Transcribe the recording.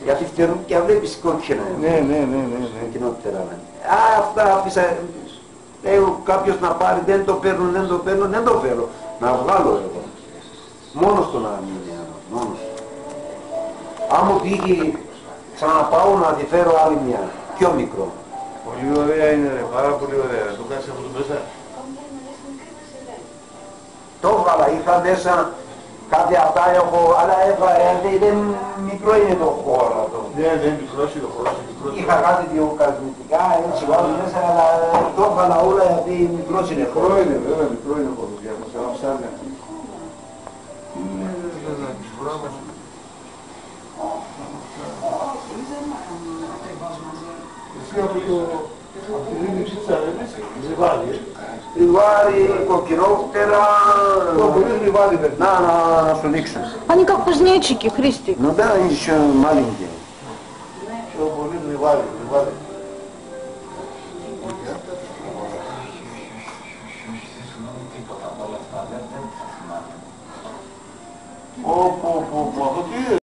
Γιατί φτερούν και βλέπεις κόκκινα. Ναι. Κοινότερα. Αυτά άφησα. Κάποιος να πάρει, δεν το παίρνω. Να βγάλω εγώ. Μόνος του να μείνει, μόνος. Αν μου πήγε, ξαναπάω να τη φέρω άλλη μια, πιο μικρό. Πολύ ωραία είναι ρε, πάρα πολύ ωραία. Το κάνεις από το μέσα. Το έβγαλα, είχα μέσα κάποια αυτά έχω, αλλά δεν μικρό είναι το χώρο. Ναι, μικρός είναι το χώρο. Είχα κάτι δύο καλλιτικά, έτσι βάλω μέσα, αλλά το έβγαλα όλα γιατί μικρός είναι χώρο. Μικρό είναι βέβαια, μικρό είναι χώρο για να σε ψάρια. Εσύ από τη δίμηψη της αρένης, ζευγάρι, Λιβάρι, κοκκινόφτερα... Πολύ λιβάρι δεν. Να σου δείξω. Они как кузнечики, Христик. Ну да, еще маленькие. Πιο πολύ λιβάρι. Αυτό τι είναι.